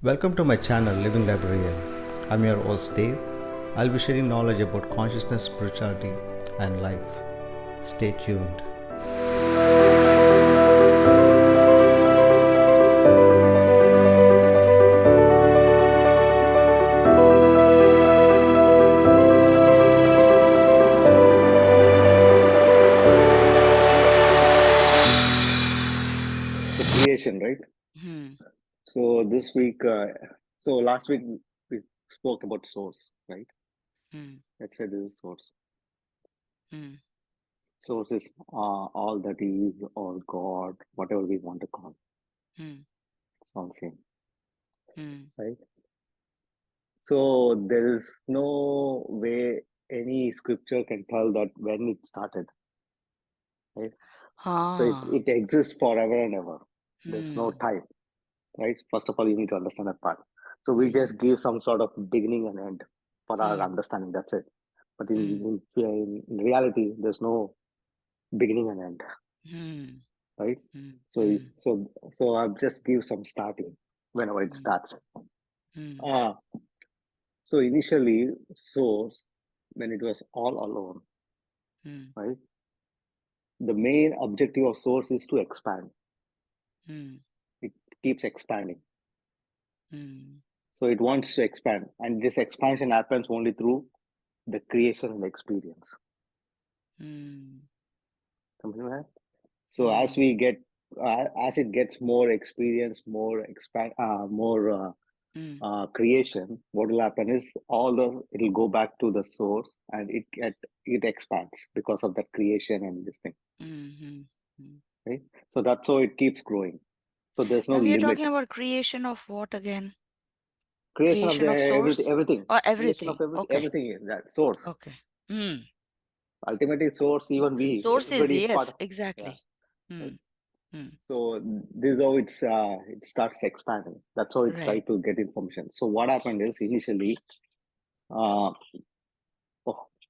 Welcome to my channel Living Librarian. I'm your host Dave. I'll be sharing knowledge about consciousness, spirituality, and life. Stay tuned. The creation, right? So this week, last week we spoke about source, right? Let's say this is source. Source is all that is, or God, whatever we want to call. It's all same, right? So there is no way any scripture can tell that when it started, right? So it exists forever and ever. There's no time, right? First of all, you need to understand that part. So we just give some sort of beginning and end for our understanding. That's it. But in reality, there's no beginning and end, right? So I'll just give some starting whenever it starts. So initially, source, when it was all alone, right? The main objective of source is to expand. It keeps expanding. So it wants to expand, and this expansion happens only through the creation and experience. Something like that. So as we get, as it gets more experience, more creation, what will happen is it'll go back to the source, and it expands because of that creation and this thing. Right? So that's how it keeps growing. So there's no Now you're limit. talking about creation of what again? Creation of Creation of source? everything. Or Creation of everything? Okay. everything is that source. Okay. Ultimately, source, even Source is, everybody is part yes, of. Yeah. exactly. Right? Hmm. So this is how it starts expanding. That's how it's trying Right. to get information. So what happened is initially, oh,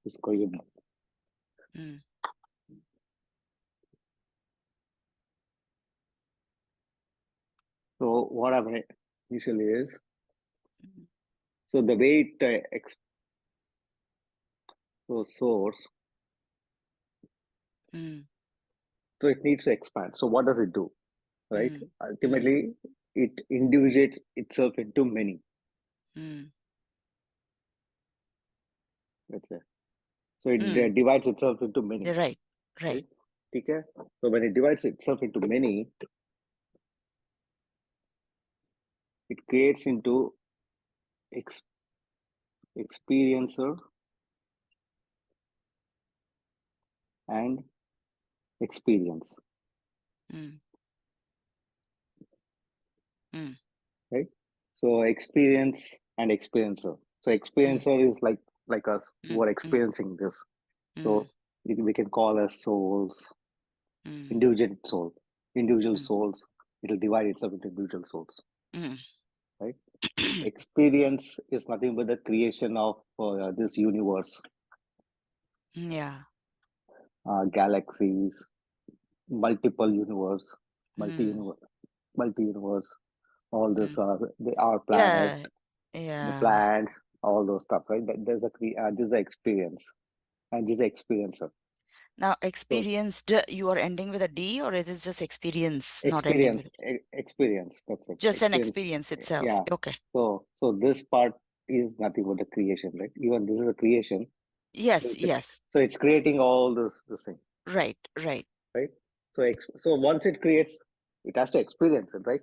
it's going. So what happened initially is, so the way so source, so it needs to expand. So what does it do? Right? Ultimately, it individuates itself into many. Let's say. So it divides itself into many. Right. Okay? So when it divides itself into many, it creates into experiencer and experience. Right? So experience and experiencer. So experiencer is like us who are experiencing this. So we can call as souls, individual soul, individual souls. It'll divide itself into individual souls. Right? Experience is nothing but the creation of this universe, galaxies, multiple universe, multi-universe. All this our planets, the plants, all those stuff. Right? There's this is the experience, and this is the experiencer. Now, experienced, you are ending with a D, or is it just experience, not ending Experience, with it? experience. That's it. Just an Experience. experience itself. Yeah. Okay. So this part is nothing but the creation, right? Even this is a creation. Yes, yes. So it's creating all this thing. Right. Right. So once it creates, it has to experience it, right?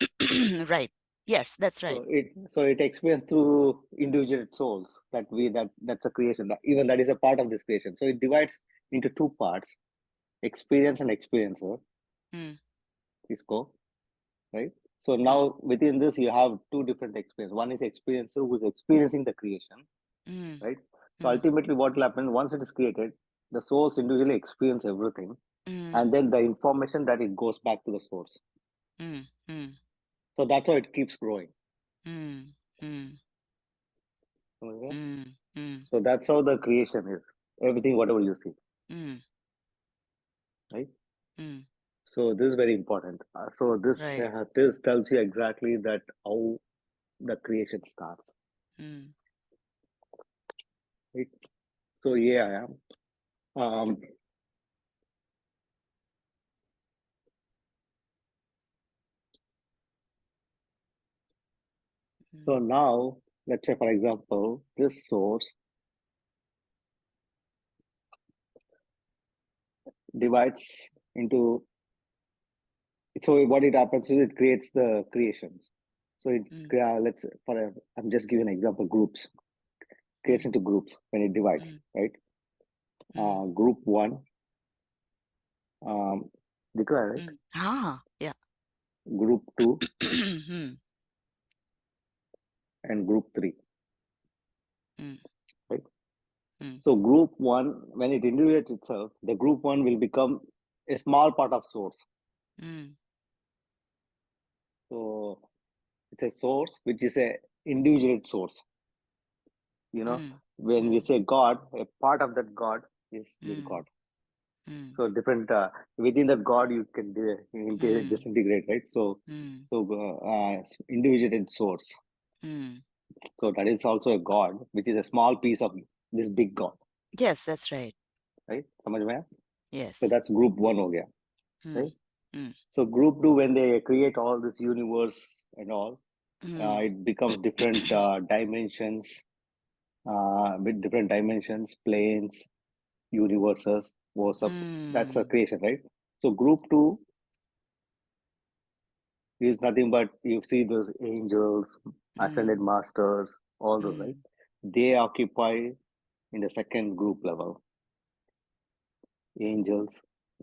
Right. Yes, that's right. So it experiences through individual souls that's a creation. Even that is a part of this creation. So it divides into two parts: experience and experiencer. Isco, right? So now within this you have two different experiences. One is experiencer who is experiencing the creation, right? So ultimately, what will happen once it is created, the souls individually experience everything, and then the information that it goes back to the source. So that's how it keeps growing. Okay? So that's how the creation is. Everything, whatever you see, right? So this is very important. So this tells you exactly that how the creation starts. Right? So here I am. So now, let's say, for example, this source divides into, so what it happens is it creates the creations. So it, let's, I'm just giving an example, groups, creates into groups when it divides, right? Group one, declare, right? Yeah. Group two, and group three, right? So group one, when it individuates itself, the group one will become a small part of source. So it's a source which is a individuate source. You know, when we say God, a part of that God is this God. So different within that God you can disintegrate, right? So individuated source. So that is also a God, which is a small piece of this big God. Yes, that's right. Right? समझ में आया? Yes. So that's group one हो गया. Right? So group two, when they create all this universe and all, it becomes different dimensions, with different dimensions, planes, universes, that's a creation, right? So group two is nothing but, you see those angels, ascended masters, all those, right? They occupy in the second group level. Angels,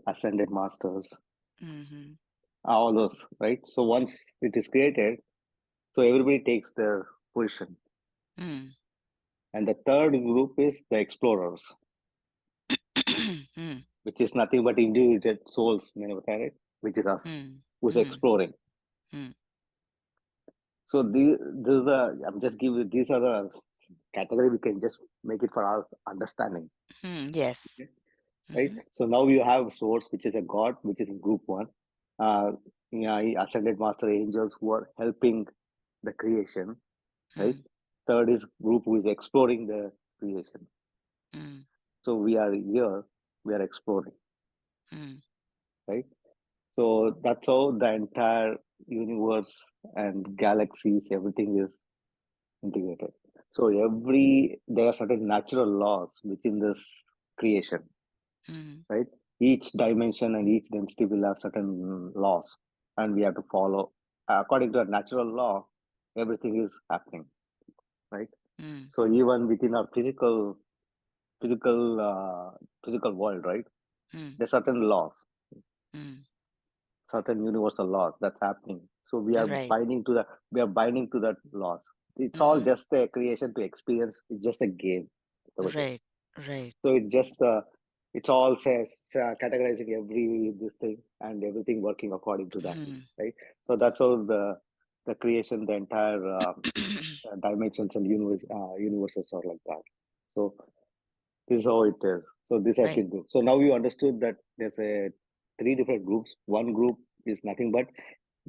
ascended masters, all those, right? So once it is created, so everybody takes their position. And the third group is the explorers, which is nothing but individual souls, which is us, who's exploring. So this is the, I'm just giving, these are the category we can just make it for our understanding. Yes. Right? So now you have source, which is a God, which is in group one. Ascended master angels who are helping the creation, right? Third is group who is exploring the creation. So we are here, we are exploring, right? So that's how the entire universe and galaxies, everything is integrated. So there are certain natural laws within this creation, right? Each dimension and each density will have certain laws, and we have to follow according to a natural law. Everything is happening, right? So even within our physical world, right? There's certain laws, certain universal laws that's happening. So we are binding to that laws. It's all just a creation to experience. It's just a game. Right. So it's all says categorizing this thing and everything working according to that, right? So that's how the creation, the entire dimensions and universes are like that. So this is how it is. So this has been group. So now you understood that there's three different groups. One group is nothing but,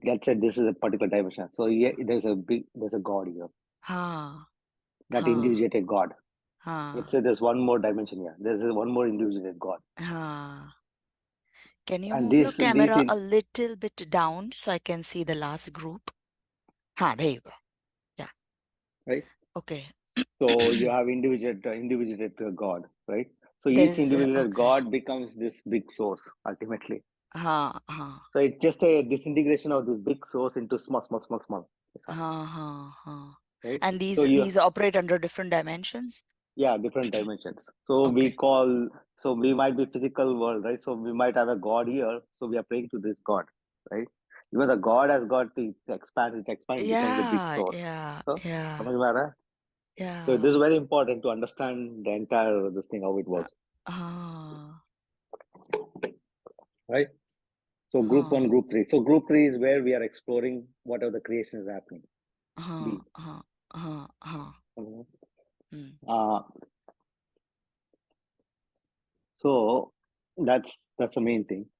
let's say this is a particular dimension. So here there's a God here. That individuated God. Let's say there's one more dimension here. There's one more individuated God. Can you And move your camera a little bit down so I can see the last group? There you go. Yeah. Right. Okay. So you have individuated God, right? So each individual God becomes this big source ultimately. So it's just a disintegration of this big source into small. Right? And these operate under different dimensions? Yeah, different dimensions. So we might be physical world, right? So we might have a God here. So we are praying to this God, right? Even the God has got to expand, becomes a big source. So, समझ में आ रहा है? So this is very important to understand the entire this thing, how it works. Right? So group one, group three. So group three is where we are exploring whatever the creation is happening. So that's the main thing.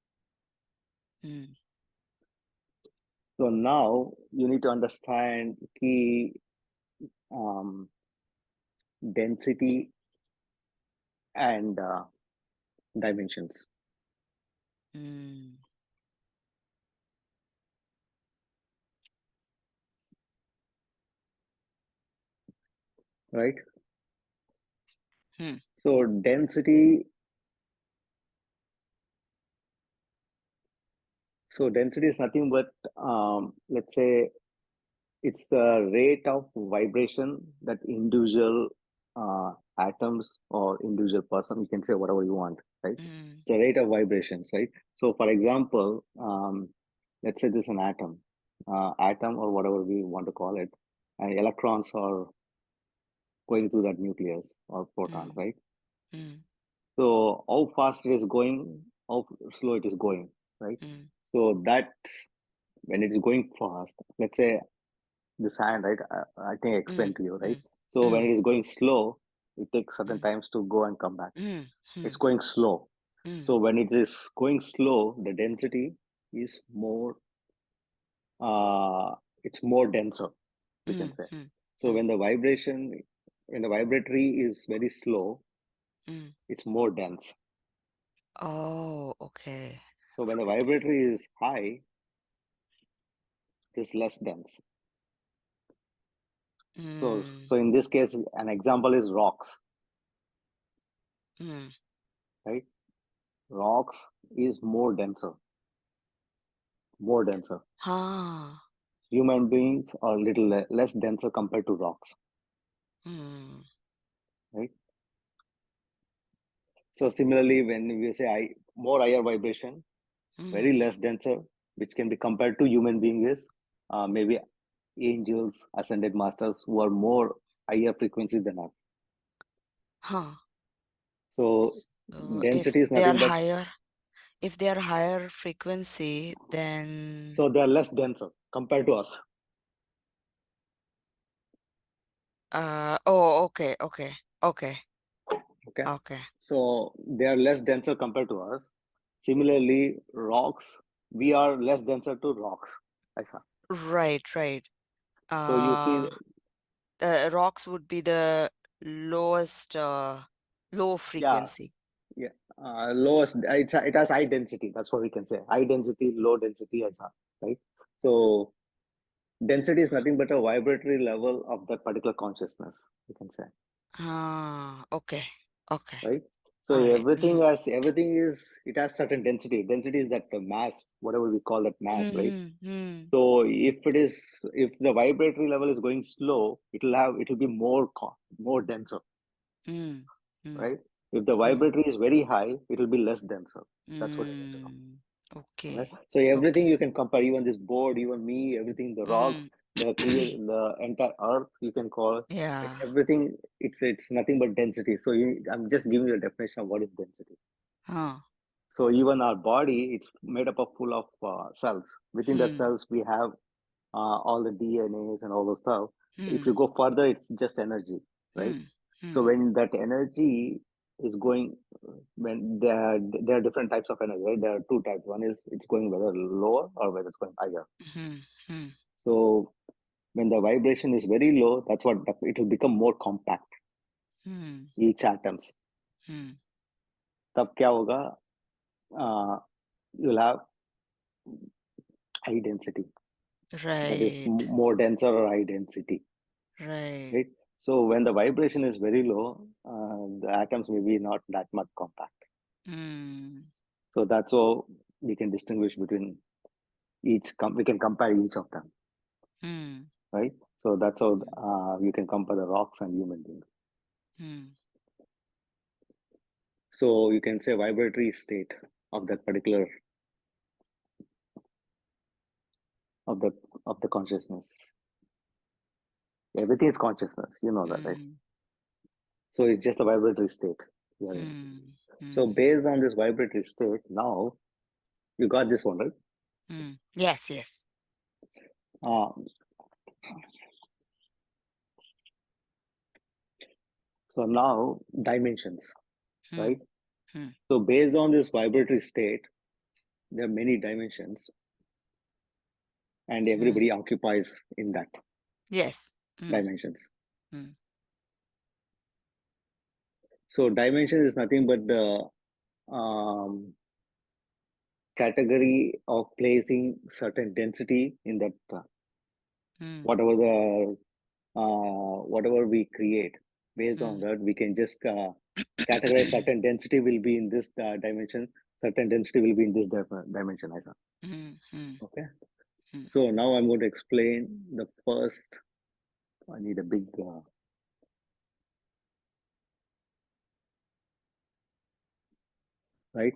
So now you need to understand key density and dimensions. Right? So density is nothing but, let's say, it's the rate of vibration that individual atoms or individual person, you can say whatever you want, right? The rate of vibrations, right? So for example, let's say this is an atom or whatever we want to call it, and electrons are going through that nucleus or proton, right? So how fast it is going, how slow it is going, right? So that when it is going fast, let's say this hand, right? I think I explained to you, right? So when it is going slow, it takes certain times to go and come back. It's going slow. So when it is going slow, the density is more, it's more denser, we can say. So when the vibratory is very slow, it's more dense. Oh, okay. So when the vibratory is high, it's less dense. So in this case, an example is rocks, right? Rocks is more denser. Human beings are a little less denser compared to rocks, right? So similarly, when we say more higher vibration, very less denser, which can be compared to human being is maybe angels, ascended masters who are more higher frequency than us. So density is nothing but, if they are higher frequency, then so they are less denser compared to us. okay. Okay. So they are less denser compared to us. Similarly, rocks, we are less denser to rocks. Right. So you see, The rocks would be the lowest low frequency. yeah, lowest, it has high density. That's what we can say. High density, low density, right? So density is nothing but a vibratory level of that particular consciousness, you can say. Okay. Right? So everything it has certain density. Density is that mass, whatever we call that mass, right? So if the vibratory level is going slow, it will be more denser, right? If the vibratory is very high, it will be less denser. That's what I want to know. Okay. Right? So everything you can compare, even this board, even me, everything, the rocks, the entire earth, you can call Yeah. everything. It's nothing but density. So I'm just giving you a definition of what is density. So even our body, it's made up of full of cells. Within that cells, we have all the DNAs and all those stuff. If you go further, it's just energy, right? So when that energy is going, when there are different types of energy, right? There are two types. One is it's going whether lower or whether it's going higher. So when the vibration is very low, that's what it will become more compact. Each atoms. तब क्या होगा? You'll have high density. That is more denser or high density. Right. So when the vibration is very low, the atoms may be not that much compact. So that's how we can distinguish between each. We can compare each of them, right? So that's how you can compare the rocks and human beings. So you can say vibratory state of that particular of the consciousness. Everything is consciousness, you know that, right? So it's just a vibratory state. So based on this vibratory state, now you got this one, right? Yes. So now dimensions, right? So based on this vibratory state, there are many dimensions, and everybody occupies in that Yes. dimensions. Mm. So dimension is nothing but the um, category of placing certain density in that Mm. whatever the whatever we create. Based on Mm. that, we can just categorize certain density will be in this dimension, certain density will be in this dimension. I saw. Mm. Mm. Okay. Mm. So now I'm going to explain the first. I need a big right.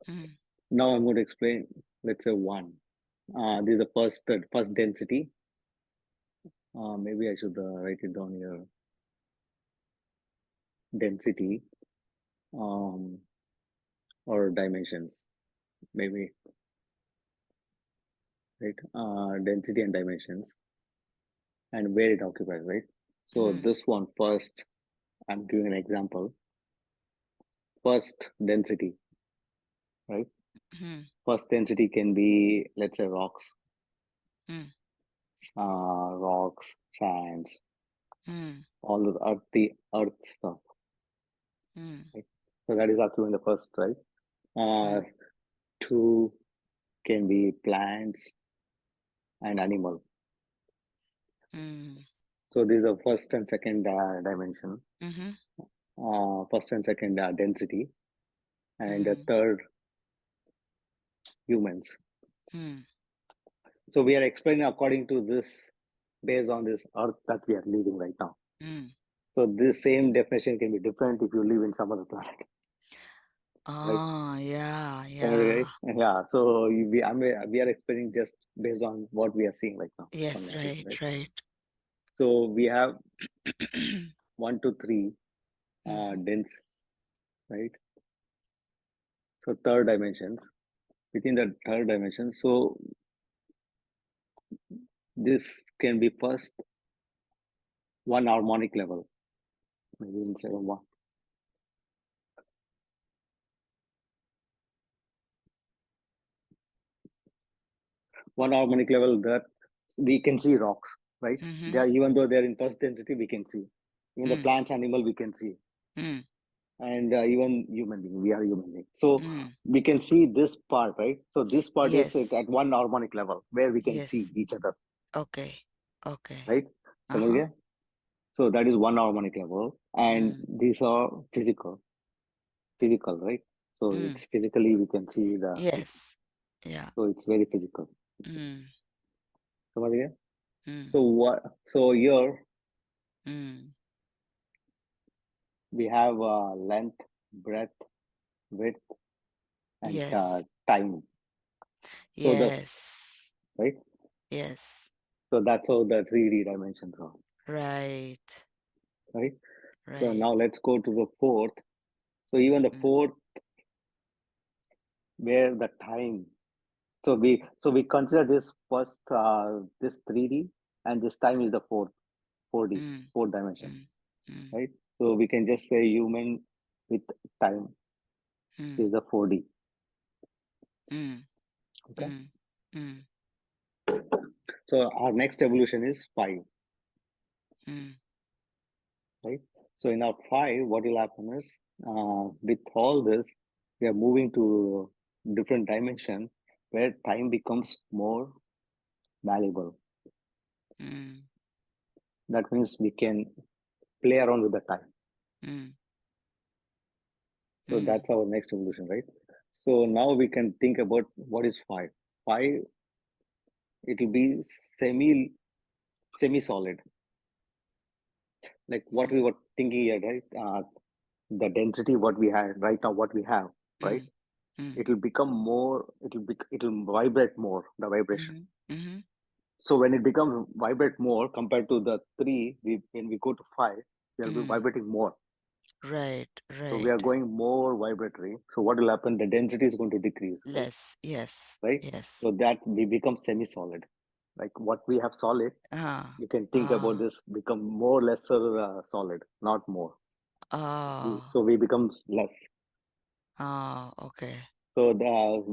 Mm. Now I'm going to explain. Let's say one. This is the first density. Maybe I should write it down here. Density or dimensions. Maybe right. Density and dimensions and where it occupies. Right. So Mm. this one first. I'm giving an example. First density. Right. Mm. First density can be, let's say, rocks, Mm. rocks, sands, Mm. all the earth stuff. Mm. Right? So that is occurring the first, right? Uh, Mm. two can be plants and animal. Mm. So these are first and second dimension. Mm-hmm. First and second density, and the Mm. third humans. Mm. So we are explaining according to this, based on this earth that we are living right now. Mm. So this same definition can be different if you live in some other planet, right? Ah, yeah, Right? yeah. Yeah. So we are explaining just based on what we are seeing right now on Yes, the screen, right, right? right. So we have 1 to 3 Mm-hmm. dense, right? So third dimensions within the third dimension. So this can be first one harmonic level, maybe instead of one harmonic level that we can see rocks, right? They Mm-hmm. are, even though they're in first density, we can see. Even the Mm. plants, animal, we can see, Mm. and even human being, we are human being. So Mm. we can see this part, right? So this part is Yes, at one harmonic level where we can see yes. each other, Okay, okay. right? Uh-huh. Familiar? So that is one harmonic level, and Mm. these are physical, right? So Mm. it's physically we can see Yes. Yeah. so it's very physical. Mm. Familiar? Mm. So what? So here Mm. we have length, breadth, width, and Yes. time. So the Yes. right. Yes. So that's how the 3D dimensions are, Right. right? So Right. now let's go to the fourth. So even the Mm. fourth, where the time. So we consider this first this 3D, and this time is the fourth Mm. fourth dimension, Mm. Mm. right? So we can just say human with time Mm. is the 4D. Mm. Okay. Mm. Mm. So our next evolution is 5, Mm. right? So in our 5, what will happen is with all this, we are moving to different dimension where time becomes more valuable. Mm. That means we can play around with the time. Mm. So Mm. that's our next evolution, right? So now we can think about what is 5. 5, it will be semi solid, like what we Mm. were thinking here, right? The density what we have right now, what we have, right? Mm. Mm. It will become more. It will vibrate more. The vibration. Mm. Mm. So when it becomes vibrate more compared to the 3, when we go to 5, we will be Mm. vibrating more. Right. So we are Right. going more vibratory. So what will happen? The density is going to decrease, right? Less. Yes. Right. Yes. So that we become semi-solid. Like what we have solid, Ah. you can think about Ah. this become more lesser solid, not more. So Ah. we become less. Ah. Okay. So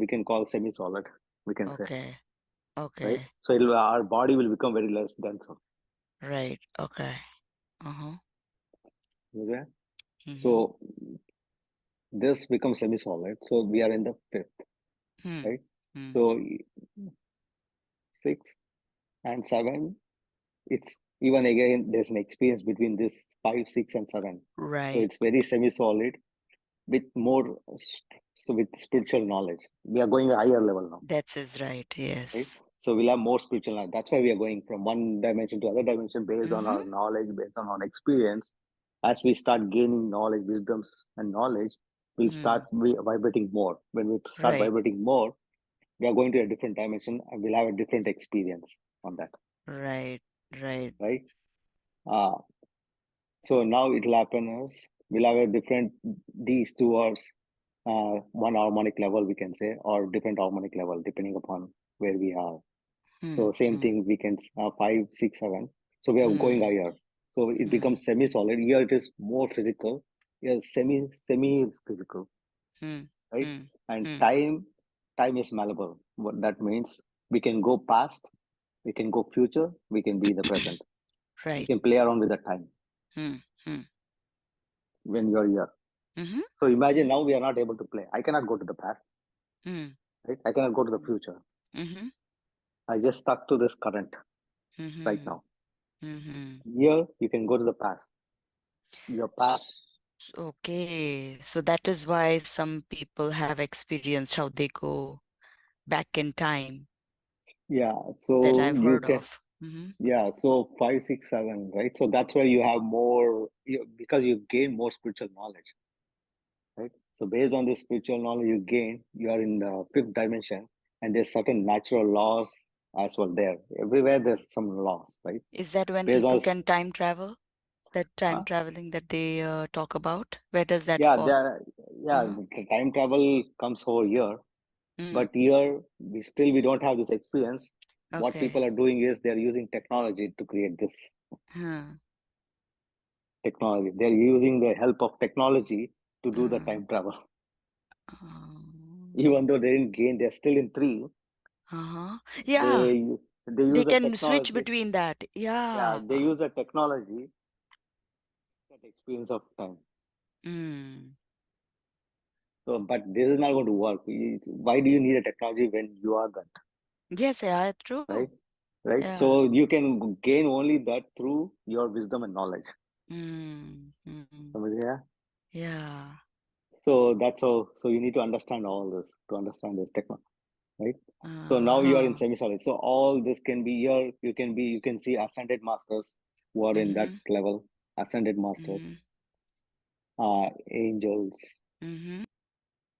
we can call semi-solid. We can say Okay. Okay. right? So our body will become very less denser. Right. Okay. Okay. Mm-hmm. So this becomes semi-solid. So we are in the fifth, right? So six and seven, it's even again there's an experience between this five, six, and seven. So Right. it's very semi-solid with more so with spiritual knowledge. We are going a higher level now, That is right. right? Yes. So we'll have more spiritual knowledge. That's why we are going from one dimension to other dimension based on Mm-hmm. our knowledge, based on our experience. As we start gaining knowledge, wisdoms, and knowledge, we'll start vibrating more. When we start Right. vibrating more, we are going to a different dimension and we'll have a different experience on that, Right. Right. right? Uh, so now it'll happen as we'll have a different these two are one harmonic level, we can say, or different harmonic level depending upon where we are. So same thing we can five, six, seven. So we are going higher. So it becomes semi-solid. Here it is more physical. Here semi is physical, right? And time is malleable. What that means, we can go past, we can go future, we can be in the present. We Right. can play around with the time when you're here. Mm-hmm. So imagine now we are not able to play. I cannot go to the past, right? I cannot go to the future. Mm-hmm. I just stuck to this current right Mm-hmm. now. Mm-hmm. Here you can go to the past. Your past. Okay. So that is why some people have experienced how they go back in time Yeah, that so I've you heard can, of. Mm-hmm. yeah, so five, six, seven, right? So that's where you have more, because you gain more spiritual knowledge, right? So based on this spiritual knowledge you gain, you are in the fifth dimension, and there's certain natural laws as well there. Everywhere there's some laws, right? Is that when Based people on, can time travel? That time huh? traveling that they talk about? Where does that Yeah, fall? there, yeah, Uh-huh. the time travel comes over here, Mm. but here we don't have this experience. What Okay. people are doing is they're using technology to create this Huh. technology. They're using the help of technology to do the Uh, time travel. um, Even though they didn't gain, they're still in three. uh-huh. Yeah, They they they use the can switch technology. between that. Yeah, Yeah. they use the technology, that experience of time. Mm. So, but this is not going to work. Why do you need a technology when you are that, Yes, yeah, right? true. Right. Yeah. So you can gain only that through your wisdom and knowledge. Mm. Mm. Yeah. Yeah. So that's how. So you need to understand all this to understand this technology, right? So now you are in Uh-huh. semi-solid. So all this can be here. You can see ascended masters who are in that Mm-hmm. level. Ascended masters, Mm-hmm. angels. Mm-hmm.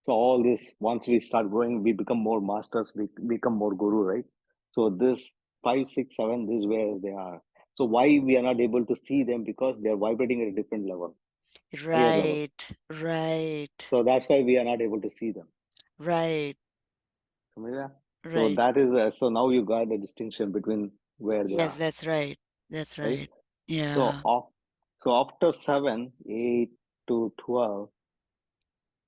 So all this, once we start growing, we become more masters. We become more guru, right? So this five, six, seven, this is where they are. So why we are not able to see them? Because they are vibrating at a different level, higher level. Right. Right. So that's why we are not able to see them. Right. Samajha? So Right. that is so now you got the distinction between where they Yes, are, that's right. That's right? right. So Yeah. so after 7, 8 to 12,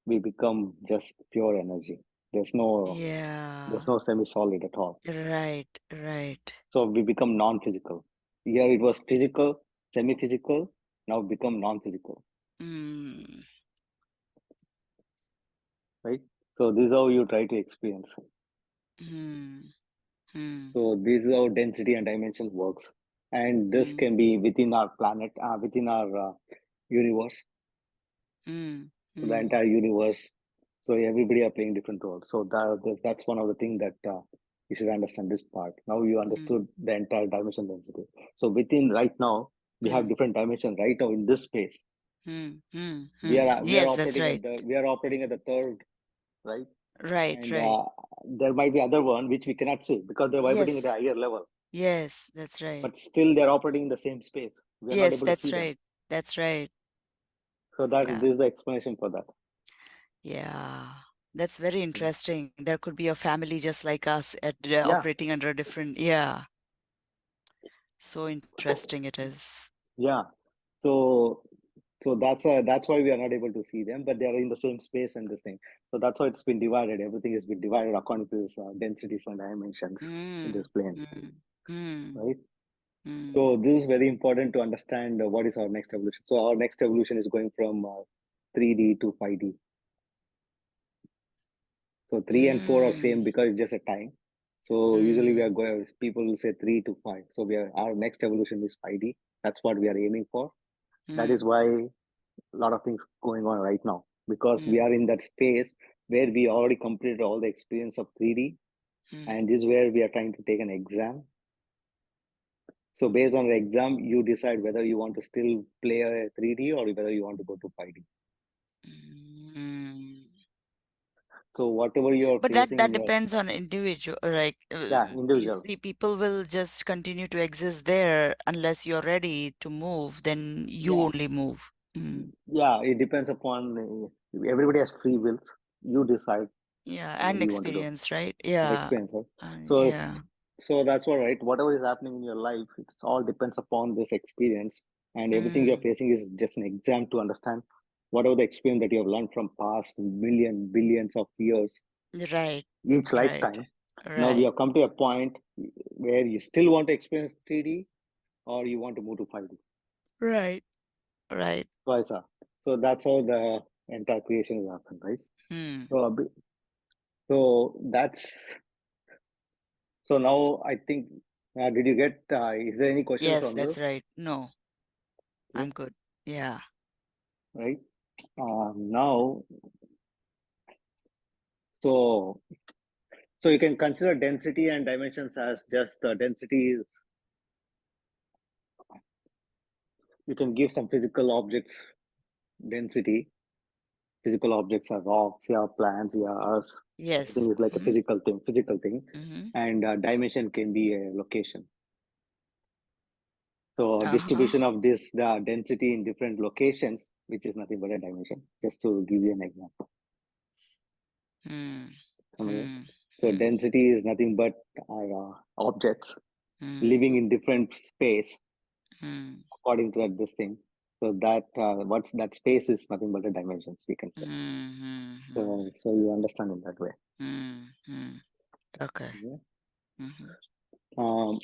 we become just pure energy. There's no Yeah. there's no semi-solid at all. Right. Right. So we become non-physical. Here it was physical, semi-physical, now become non-physical, Mm. right? So this is how you try to experience. Mm. Mm. So this is how density and dimension works. And this Mm. can be within our planet, within our universe, Mm. so the Mm. entire universe. So everybody are playing different roles. So that's one of the things that you should understand this part. Now you Mm. understood the entire dimension density. So within right now we have Mm. different dimensions. Right now in this space, Mm. Mm. Mm. we are Yes, that's operating right. at the third, right? Right. And Right. there might be other one which we cannot see because they're vibrating at a Yes. higher level. Yes, that's right. But still they're operating in the same space. We are not Yes, able to that's see them. right. That's right. So that Yeah. this is the explanation for that. Yeah. That's very Yeah. interesting. There could be a family just like us at Yeah. operating under a different, yeah. So interesting it is. Yeah. So So that's why we are not able to see them, but they are in the same space and this thing. So that's why it's been divided. Everything has been divided according to this densities and dimensions in this plane, right? So this is very important to understand what is our next evolution. So our next evolution is going from 3D to 5D. So 3 and 4 are same because it's just a time. So usually we are going, people will say 3 to 5. So our next evolution is 5D. That's what we are aiming for. That is why a lot of things going on right now, because we are in that space where we already completed all the experience of 3D, and this is where we are trying to take an exam. So based on the exam, you decide whether you want to still play a 3D or whether you want to go to 5D. So whatever you're But facing that in your, depends on individual, like yeah, you individual. see, people will just continue to exist there unless you're ready to move, then you Yeah, only move. yeah, it depends upon everybody has free wills. You decide Yeah, what and you want to do. experience, right? Yeah. Experience, right? And So it's yeah. so that's what, right? Whatever is happening in your life, it's all depends upon this experience, and everything you're facing is just an exam to understand whatever the experience that you have learned from past billions of years, Right, each right, lifetime. Now we right, have come to a point where you still want to experience 3D or you want to move to 5D. right, right. Twice are. So that's how the entire creation has happened, right? So, so that's so now I think. Did you get? Is there any questions Yes, on this? that's right. No, Yeah, I'm good. Yeah. right. Now, so so you can consider density and dimensions as just density is. You can give some physical objects density. Physical objects are rocks, yeah, plants, yeah, us. Everything Yes. is like a physical thing. Physical thing, Mm-hmm. and dimension can be a location. So Uh-huh. distribution of this the density in different locations, which is nothing but a dimension. Just to give you an example. Mm. Okay. Mm. So Mm. density is nothing but objects Mm. living in different space Mm. according to this thing. So that what's that space is nothing but a dimensions we can say. Mm. So you understand in that way. Mm. Mm. Okay. Yeah. Mm-hmm. Um,